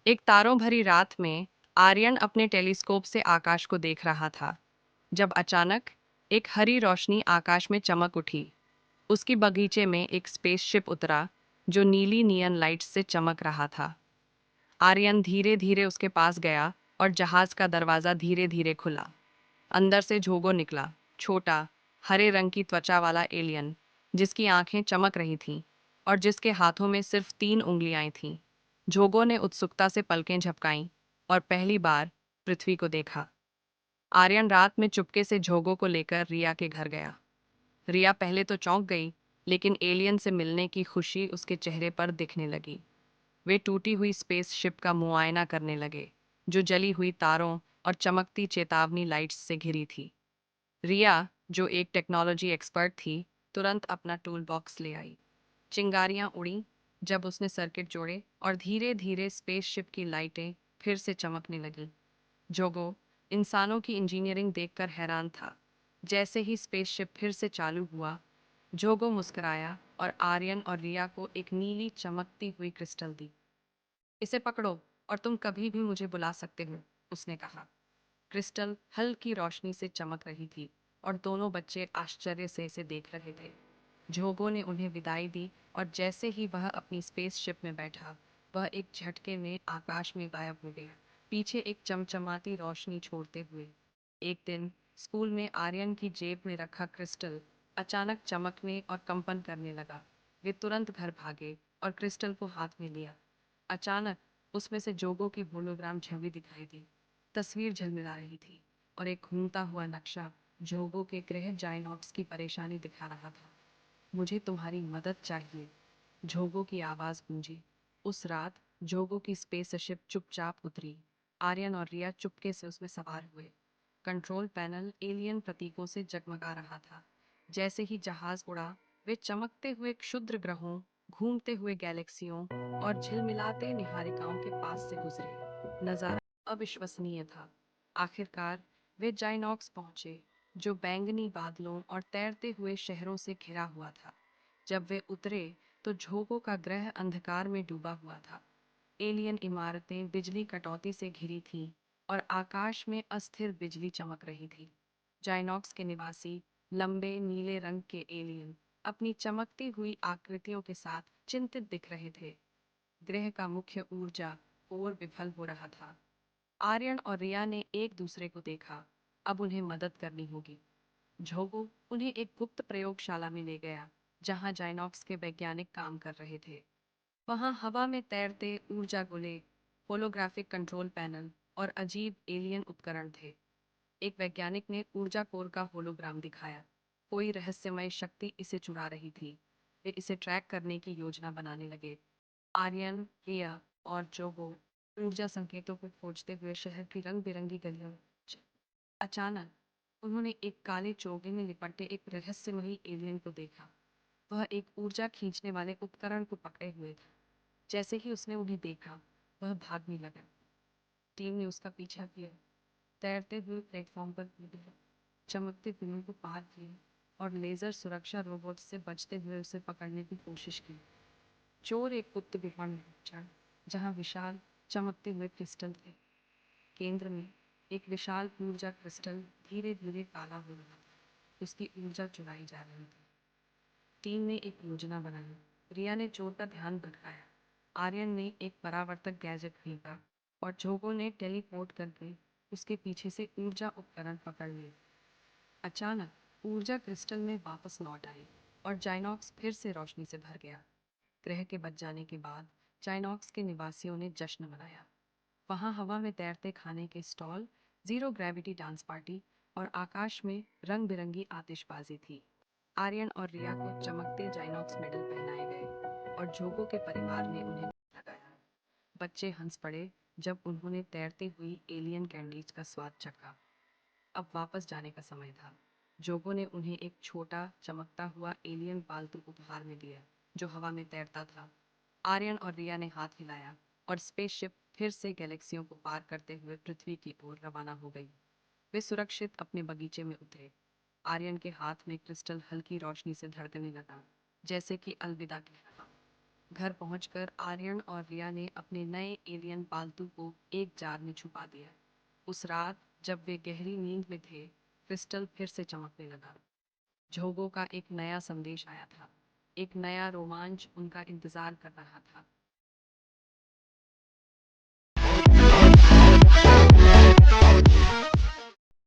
एक तारों भरी रात में आर्यन अपने टेलीस्कोप से आकाश को देख रहा था जब अचानक एक हरी रोशनी आकाश में चमक उठी। उसकी बगीचे में एक स्पेसशिप उतरा जो नीली नियन लाइट्स से चमक रहा था। आर्यन धीरे धीरे उसके पास गया और जहाज का दरवाजा धीरे धीरे खुला। अंदर से झोगो निकला, छोटा हरे रंग की त्वचा वाला एलियन जिसकी आंखें चमक रही थीं और जिसके हाथों में सिर्फ 3 उंगलियां थीं। झोगो ने उत्सुकता से पलकें झपकाईं और पहली बार पृथ्वी को देखा। आर्यन रात में चुपके से झोगो को लेकर रिया के घर गया। रिया पहले तो चौंक गई, लेकिन एलियन से मिलने की खुशी उसके चेहरे पर दिखने लगी। वे टूटी हुई स्पेसशिप का मुआयना करने लगे, जो जली हुई तारों और चमकती चेतावनी लाइट्स से घिरी थी। रिया, जो एक टेक्नोलॉजी एक्सपर्ट थी, तुरंत अपना टूल बॉक्स ले आई। चिंगारियां उड़ी जब उसने सर्किट जोड़े और धीरे धीरे स्पेसशिप की लाइटें फिर से चमकने लगीं। जोगो इंसानों की इंजीनियरिंग देखकर हैरान था। जैसे ही स्पेसशिप फिर से चालू हुआ, जोगो मुस्कुराया और आर्यन और रिया को एक नीली चमकती हुई क्रिस्टल दी। इसे पकड़ो और तुम कभी भी मुझे बुला सकते हो, उसने कहा। क्रिस्टल हल्की रोशनी से चमक रही थी और दोनों बच्चे आश्चर्य से इसे देख रहे थे। जोगो ने उन्हें विदाई दी और जैसे ही वह अपनी स्पेसशिप में बैठा, वह एक झटके में आकाश में गायब हो गया, पीछे एक चमचमाती रोशनी छोड़ते हुए। एक दिन स्कूल में आर्यन की जेब में रखा क्रिस्टल अचानक चमकने और कंपन करने लगा। वे तुरंत घर भागे और क्रिस्टल को हाथ में लिया। अचानक उसमें से जोगो की होलोग्राम छवि दिखाई दी। तस्वीर झलमिला रही थी और एक घूमता हुआ नक्शा जोगो के ग्रह जाइनॉक्स की परेशानी दिखा रहा था। मुझे तुम्हारी मदद चाहिए, जोगो की आवाज गूंजी। उस रात जोगो की स्पेसशिप चुपचाप उतरी। आर्यन और रिया चुपके से उसमें सवार हुए। कंट्रोल पैनल एलियन प्रतीकों से जगमगा रहा था। जैसे ही जहाज उड़ा, वे चमकते हुए क्षुद्र ग्रहों, घूमते हुए गैलेक्सियों और झिलमिलाते निहारिकाओं के पास से गुजरे। नजारा अविश्वसनीय था। आखिरकार वे जाइनॉक्स पहुंचे, जो बैंगनी बादलों और तैरते हुए शहरों से घिरा हुआ था। जब वे उतरे तो झोंकों का ग्रह अंधकार में डूबा हुआ था। एलियन इमारतें बिजली कटौती से घिरी थीं और आकाश में अस्थिर बिजली चमक रही थी। जाइनॉक्स के निवासी, लंबे नीले रंग के एलियन, अपनी चमकती हुई आकृतियों के साथ चिंतित दिख रहे थे। ग्रह का मुख्य ऊर्जा कोर विफल हो रहा था। आर्यन और रिया ने एक दूसरे को देखा। अब उन्हें मदद करनी होगी। झोगो उन्हें एक गुप्त प्रयोगशाला में ले गया, जहां जाइनॉक्स के वैज्ञानिक काम कर रहे थे। वहां हवा में तैरते ऊर्जा गोले, होलोग्राफिक कंट्रोल पैनल और अजीब एलियन उपकरण थे। एक वैज्ञानिक ने ऊर्जा कोर का होलोग्राम दिखाया। कोई रहस्यमय शक्ति इसे चुरा रही थी। वे इसे ट्रैक करने की योजना बनाने लगे। आर्यन, रिया और जोगो ऊर्जा संकेतों को खोजते हुए शहर की रंग बिरंगी गलियों में पहुंचे। अचानक उन्होंने एक काले चोगे में लिपटे एक रहस्यमयी एलियन को देखा। वह एक ऊर्जा खींचने वाले उपकरण को पकड़े हुए था। जैसे ही उसने उन्हें देखा, वह भागने लगा। टीम ने उसका पीछा किया, तैरते हुए प्लेटफॉर्म पर कूदे, चमकते पुलों को पार किए और लेजर सुरक्षा रोबोट से बचते हुए उसे पकड़ने की कोशिश की। चोर एक गुप्त गुफा में पहुंचा, जहां विशाल चमकते हुए क्रिस्टल थे। केंद्र में एक विशाल ऊर्जा क्रिस्टल धीरे धीरे काला हो रहा था। उसकी ऊर्जा चुराई जा रही थी। टीम ने एक योजना बनाई। रिया ने चोर का ध्यान भटकाया। आर्यन ने एक परावर्तक गैजेट फेंका और जोगो ने टेलीपोर्ट करके उसके पीछे से ऊर्जा उपकरण पकड़ लिए। अचानक ऊर्जा क्रिस्टल में वापस लौट आई और जाइनॉक्स फिर से रोशनी से भर गया। ग्रह के बच जाने के बाद जाइनॉक्स के निवासियों ने जश्न मनाया। वहां हवा में तैरते खाने के stall, zero gravity dance party और आकाश में रंग बिरंगी आतिशबाजी थी। आर्यन और रिया को चमकते जाइनॉक्स मेडल पहनाए गए और जोगो के परिवार ने उन्हें लगाया। बच्चे हंस पड़े जब उन्होंने तैरती हुई एलियन कैंडीज का स्वाद चखा। अब वापस जाने का समय था। जोगो ने उन्हें एक छोटा चमकता हुआ एलियन पालतू उपहार में दिया, जो हवा में तैरता था। आर्यन और रिया ने हाथ हिलाया और स्पेसशिप फिर से गैलेक्सियों को पार करते हुए पृथ्वी की ओर रवाना हो गई। वे सुरक्षित अपने बगीचे में उतरे। आर्यन के हाथ में क्रिस्टल हल्की रोशनी से धड़कने लगा, जैसे कि अलविदा कह रहा। घर पहुंचकर आर्यन और रिया ने अपने नए एलियन पालतू को एक जार में छुपा दिया। उस रात जब वे गहरी नींद में थे, क्रिस्टल फिर से चमकने लगा। झोगो का एक नया संदेश आया था। एक नया रोमांच उनका इंतजार कर रहा था।